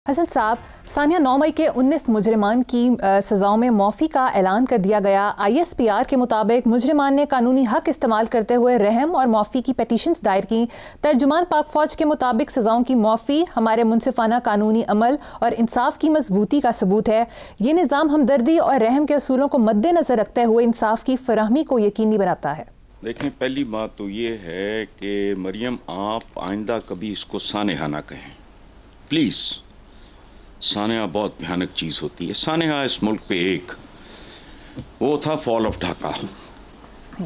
हसन साहब, सानिया 9 मई के 19 मुजरिमान की सज़ाओं में मौफ़ी का ऐलान कर दिया गया। ISPR के मुताबिक मुजरिमान ने कानूनी हक इस्तेमाल करते हुए रहम और मौफ़ी की पेटिशन्स दायर की। तर्जुमान पाक फ़ौज के मुताबिक सज़ाओं की मौफ़ी हमारे मुनसिफ़ाना कानूनी अमल और इंसाफ की मजबूती का सबूत है। ये निज़ाम हमदर्दी और रहम के असूलों को मद्देनज़र रखते हुए इंसाफ की फराहमी को यकीनी बनाता है। देखें, पहली बात तो ये है कि मरियम, आप आइंदा कभी इसको सानेहा ना कहें प्लीज़। सानेहा बहुत भयानक चीज़ होती है। सानेहा इस मुल्क पे एक वो था फॉल ऑफ ढाका।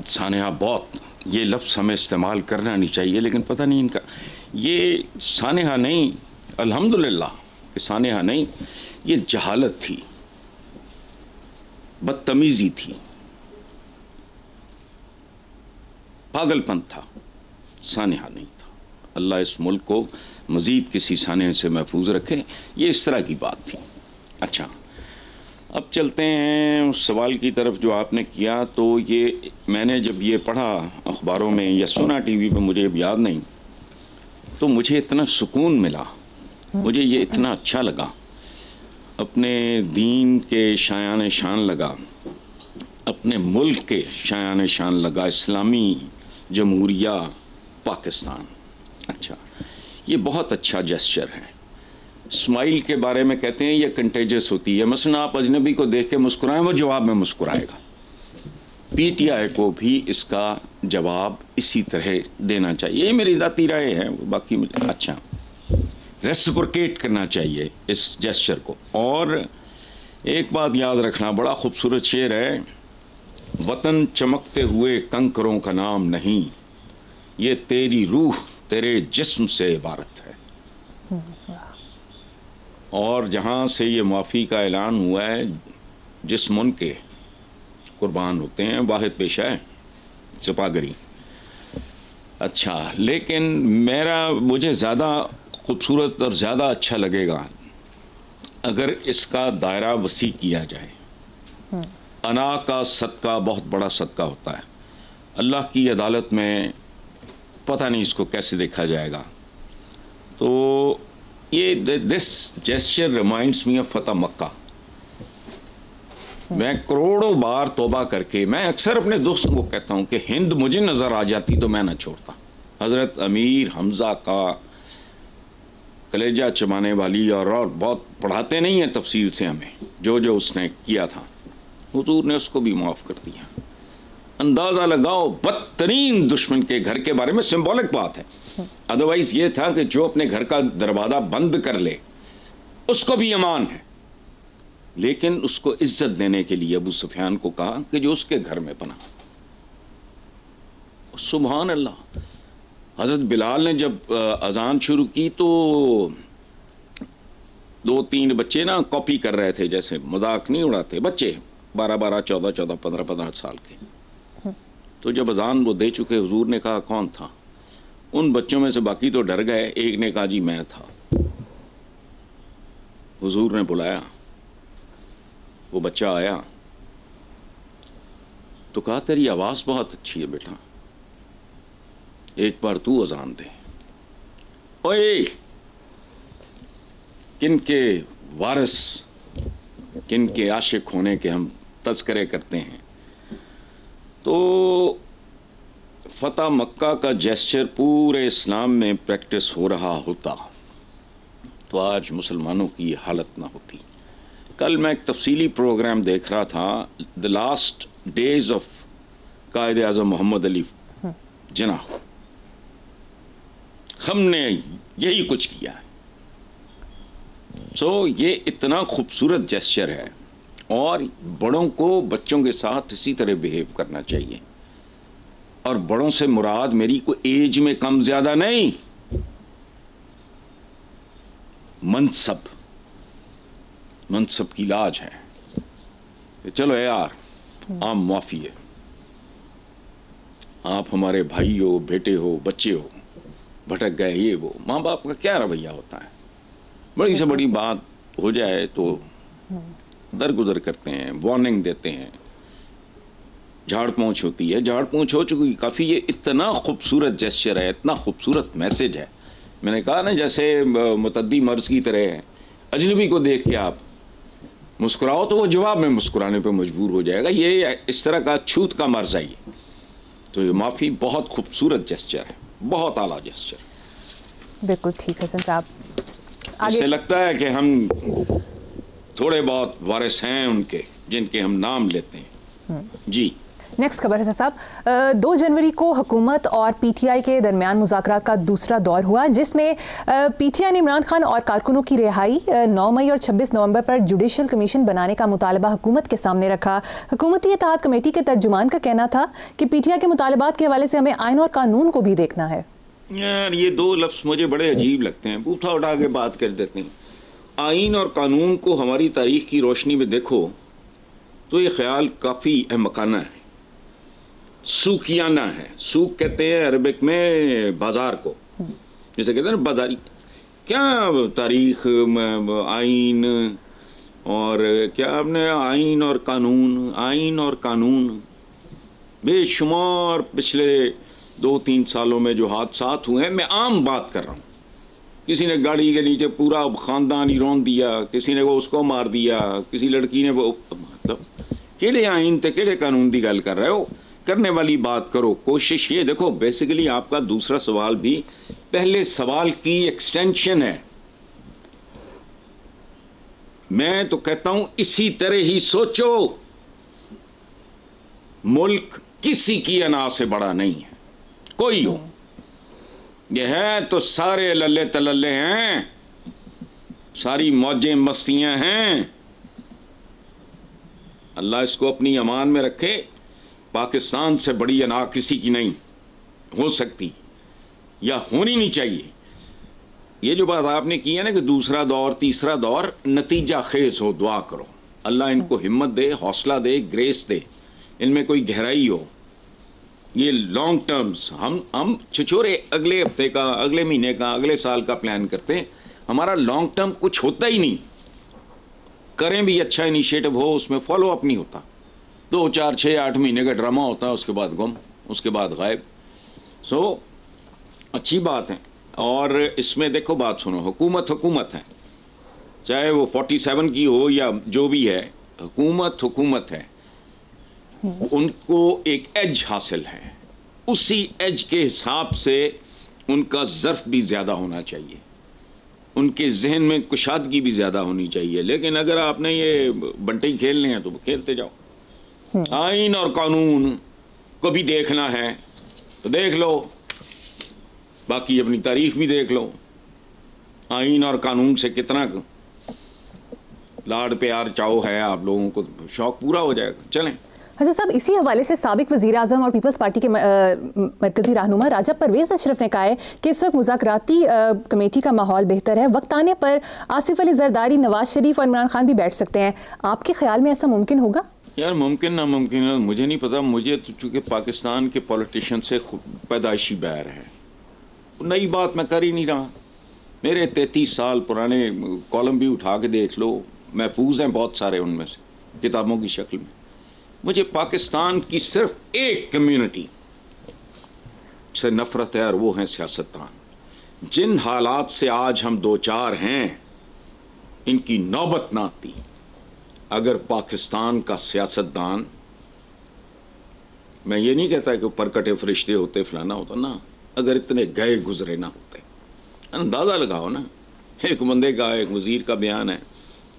सानेहा बहुत, ये लफ्ज़ हमें इस्तेमाल करना नहीं चाहिए, लेकिन पता नहीं इनका, ये सानेहा नहीं, अल्हम्दुलिल्लाह कि सानेहा नहीं, ये जहालत थी, बदतमीज़ी थी, पागलपन था, सानेहा नहीं था। अल्लाह इस मुल्क को मज़ीद किसी साने से महफूज रखे। ये इस तरह की बात थी। अच्छा, अब चलते हैं उस सवाल की तरफ जो आपने किया। तो ये मैंने जब ये पढ़ा अखबारों में या सुना टीवी पे, मुझे अब याद नहीं, तो मुझे इतना सुकून मिला, मुझे ये इतना अच्छा लगा, अपने दीन के शायान शान लगा, अपने मुल्क के शायान शान लगा, इस्लामी जमहूरिया पाकिस्तान। अच्छा, ये बहुत अच्छा जेस्चर है। स्माइल के बारे में कहते हैं ये कंटेजियस होती है। मसलन आप अजनबी को देख के मुस्कुराएं, वो जवाब में मुस्कुराएगा। PTI को भी इसका जवाब इसी तरह देना चाहिए। ये मेरी ज़ाती राय है, बाकी मुझे अच्छा रेसिप्रोकेट करना चाहिए इस जेस्चर को। और एक बात याद रखना, बड़ा खूबसूरत शेर है, वतन चमकते हुए कंकरों का नाम नहीं, ये तेरी रूह तेरे जिस्म से इबारत है। और जहाँ से ये माफ़ी का ऐलान हुआ है, जिस मुल्क के कुर्बान होते हैं, वाहिद पेशा है सिपागरी। अच्छा, लेकिन मुझे ज़्यादा खूबसूरत और ज़्यादा अच्छा लगेगा अगर इसका दायरा वसी किया जाए। अना का सदका बहुत बड़ा सदका होता है। अल्लाह की अदालत में पता नहीं इसको कैसे देखा जाएगा। तो ये this gesture reminds me of फतह मक्का। मैं करोड़ों बार तौबा करके, मैं अक्सर अपने दोस्तों को कहता हूँ कि हिंद मुझे नज़र आ जाती तो मैं ना छोड़ता। हज़रत अमीर हमज़ा का कलेजा चबाने वाली, और बहुत पढ़ाते नहीं हैं तफसील से हमें, जो उसने किया था, हुजूर ने उसको भी माफ़ कर दिया। अंदाज़ा लगाओ, बदतरीन दुश्मन के घर के बारे में सिंबॉलिक बात है। अदरवाइज़ ये था कि जो अपने घर का दरवाज़ा बंद कर ले उसको भी अमान है, लेकिन उसको इज्जत देने के लिए अबू सुफियान को कहा कि जो उसके घर में बना। सुभान अल्लाह। हज़रत बिलाल ने जब अजान शुरू की तो 2-3 बच्चे ना कॉपी कर रहे थे, जैसे मजाक नहीं उड़ाते बच्चे, 12-12, 14-14, 15-15 साल के। तो जब अजान वो दे चुके, हुजूर ने कहा कौन था? उन बच्चों में से बाकी तो डर गए, एक ने कहा जी मैं था। हुजूर ने बुलाया, वो बच्चा आया तो कहा तेरी आवाज़ बहुत अच्छी है बेटा, एक बार तू अजान दे। ओए, किन के वारिस, किन के आशिक होने के हम तज़किरे करते हैं। तो फतह मक्का का जेस्चर पूरे इस्लाम में प्रैक्टिस हो रहा होता तो आज मुसलमानों की हालत ना होती। कल मैं एक तफसीली प्रोग्राम देख रहा था, द लास्ट डेज ऑफ कायद आज़म मोहम्मद अली जिन्ना। हमने यही कुछ किया है। सो ये इतना खूबसूरत जेस्चर है, और बड़ों को बच्चों के साथ इसी तरह बिहेव करना चाहिए। और बड़ों से मुराद मेरी को एज में कम ज़्यादा नहीं, मनसब की लाज है। चलो यार, आम माफ़ी है, आप हमारे भाई हो, बेटे हो, बच्चे हो, भटक गए, ये वो, माँ बाप का क्या रवैया होता है। बड़ी से बड़ी बात हो जाए तो दरगुदर करते हैं, वार्निंग देते हैं, झाड़ पोंछ होती है, झाड़ पोंछ हो चुकी काफ़ी। ये इतना खूबसूरत जेस्चर है, इतना खूबसूरत मैसेज है। मैंने कहा ना, जैसे मुतद्दी मर्ज़ की तरह है, अजनबी को देख के आप मुस्कुराओ तो वो जवाब में मुस्कुराने पे मजबूर हो जाएगा। ये इस तरह का छूत का मर्ज है ये। तो ये माफ़ी बहुत खूबसूरत जेस्चर है, बहुत आला जेस्चर। बिल्कुल ठीक है हसन साहब। इससे लगता है कि हम थोड़े बहुत वारिस हैं उनके, जिनके हम नाम लेते हैं। जी नेक्स्ट खबर है साहब, 2 जनवरी को हुकूमत और पीटीआई के दरमियान मुज़ाकरात का दूसरा दौर हुआ, जिसमें पीटीआई ने इमरान खान और कारकुनों की रिहाई, 9 मई और 26 नवंबर पर जुडिशल कमीशन बनाने का मुतालबा हुकूमत के सामने रखा। हुकूमती इत्तेहाद कमेटी के तर्जुमान का कहना था कि पीटीआई के मुतालबात के हवाले से हमें आइन और कानून को भी देखना है। यार ये 2 लफ्ज़ मुझे बड़े अजीब लगते हैं, बूथा उठा के बात कर देते हैं। आइन और कानून को हमारी तारीख की रोशनी में देखो तो ये ख्याल काफ़ी अहमकाना है, सूखियाना है। सूख कहते हैं अरबिक में बाजार को, जैसे कहते हैं ना बाजारी। क्या तारीख, आइन और क्या आपने आइन और कानून बेशुमार पिछले 2-3 सालों में जो हादसात हुए हैं, मैं आम बात कर रहा हूँ। किसी ने गाड़ी के नीचे पूरा ख़ानदान ही रौंद दिया, किसी ने वो उसको मार दिया, किसी लड़की ने वो, मतलब केड़े आइन ते केड़े कानून की गल कर रहे हो? करने वाली बात करो। कोशिश ये देखो, बेसिकली आपका दूसरा सवाल भी पहले सवाल की एक्सटेंशन है। मैं तो कहता हूं इसी तरह ही सोचो। मुल्क किसी की अना से बड़ा नहीं है, कोई हो। यह है तो सारे लल्ले तलल्ले हैं, सारी मौजें मस्तियां हैं। अल्लाह इसको अपनी अमान में रखे। पाकिस्तान से बड़ी अना किसी की नहीं हो सकती या होनी नहीं चाहिए। ये जो बात आपने की है ना कि दूसरा दौर, तीसरा दौर नतीजा खेज हो, दुआ करो अल्लाह इनको हिम्मत दे, हौसला दे, ग्रेस दे, इनमें कोई गहराई हो। ये लॉन्ग टर्म्स हम छिछोरे अगले हफ्ते का, अगले महीने का, अगले साल का प्लान करते हैं। हमारा लॉन्ग टर्म कुछ होता ही नहीं। करें भी अच्छा इनिशिएटिव हो, उसमें फॉलो अप नहीं होता। 2, 4, 6, 8 महीने का ड्रामा होता है, उसके बाद गुम, उसके बाद गायब। सो अच्छी बात है। और इसमें देखो, बात सुनो, हुकूमत है, चाहे वो 47 की हो या जो भी है, हुकूमत है। उनको एक एज हासिल है, उसी एज के हिसाब से उनका ज़र्फ भी ज़्यादा होना चाहिए, उनके जहन में कुशादगी भी ज़्यादा होनी चाहिए। लेकिन अगर आपने ये बंटे खेलने हैं तो खेलते जाओ। आइन और कानून को भी देखना है तो देख लो, बाकी अपनी तारीख भी देख लो। आइन और कानून से कितना लाड प्यार चाहो है आप लोगों को, शौक पूरा हो जाएगा। चलें। अच्छा साहब, इसी हवाले से साबिक वज़ीर आज़म और पीपल्स पार्टी के मरकज़ी रहनुमा राजा परवेज़ अशरफ ने कहा है कि इस वक्त मुज़ाकराती कमेटी का माहौल बेहतर है, वक्त आने पर आसिफ अली जरदारी, नवाज शरीफ और इमरान खान भी बैठ सकते हैं। आपके ख्याल में ऐसा मुमकिन होगा? यार मुमकिन नामुमकिन मुझे नहीं पता। मुझे तो चूँकि पाकिस्तान के पॉलिटिशियन से पैदाइशी बैर है, नई बात मैं कर ही नहीं रहा। मेरे 33 साल पुराने कॉलम भी उठा के देख लो, महफूज हैं बहुत सारे उनमें से किताबों की शक्ल में। मुझे पाकिस्तान की सिर्फ एक कम्युनिटी से नफरत है और वो हैं सियासतदान। जिन हालात से आज हम 2-4 हैं, इनकी नौबत ना आती अगर पाकिस्तान का सियासतदान, मैं ये नहीं कहता कि परकटे फरिश्ते होते, फलाना होता ना, अगर इतने गए गुजरे ना होते। अंदाज़ा लगाओ ना, एक बंदे का, एक वज़ीर का बयान है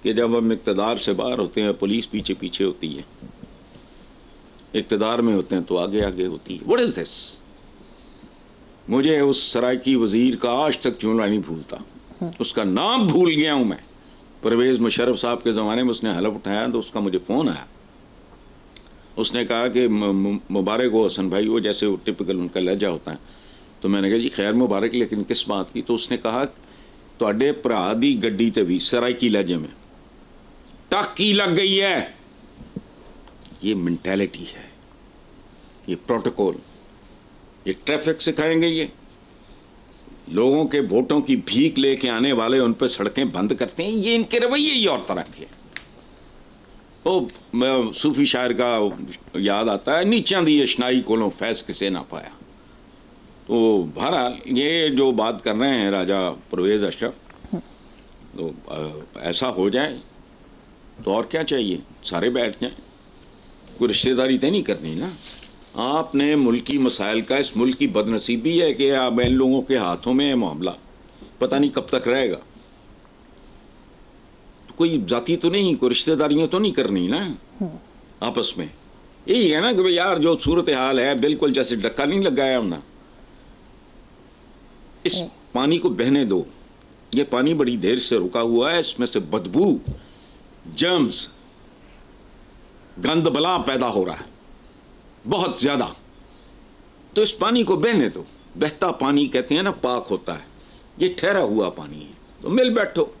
कि जब हम इक़्तिदार से बाहर होते हैं पुलिस पीछे पीछे होती है, इक़्तिदार में होते हैं तो आगे आगे होती है। What is this? मुझे उस सराइकी वज़ीर का आज तक जुमला नहीं भूलता, उसका नाम भूल गया हूँ मैं। परवेज़ मुशर्रफ साहब के ज़माने में उसने हलफ उठाया तो उसका मुझे फ़ोन आया। उसने कहा कि मुबारक हो हसन भाई, वो जैसे वो टिपिकल उनका लहजा होता है। तो मैंने कहा जी खैर मुबारक, लेकिन किस बात की? तो उसने कहा तुहाडे भरा दी गड्डी ते भी सराइकी लहजे में टाकी लग गई है। ये मेंटालिटी है, ये प्रोटोकॉल, ये ट्रैफिक सिखाएंगे। ये लोगों के वोटों की भीख लेके आने वाले उन पर सड़कें बंद करते हैं। ये इनके रवैये ही और तरह के। ओ मैं सूफी शायर का याद आता है, नीचा दी अशनाई कोलों फैस किसे ना पाया। तो बहरहाल ये जो बात कर रहे हैं राजा परवेज़ अशरफ, तो ऐसा हो जाए तो और क्या चाहिए, सारे बैठ जाएं। कोई रिश्तेदारी तो नहीं करनी ना। आपने मुल्की मसाइल का, इस मुल्क की बदनसीबी है कि अब इन लोगों के हाथों में है मामला, पता नहीं कब तक रहेगा। तो कोई जाति तो नहीं, कोई रिश्तेदारियां तो नहीं करनी ना आपस में। यही है ना कि भाई यार जो सूरत हाल है बिल्कुल जैसे डक्का नहीं लगाया हमने, इस पानी को बहने दो। ये पानी बड़ी देर से रुका हुआ है, इसमें से बदबू, जर्म्स, गंद बला पैदा हो रहा है बहुत ज्यादा। तो इस पानी को बहने दो। बहता पानी कहते हैं ना पाक होता है, ये ठहरा हुआ पानी है। तो मिल बैठो,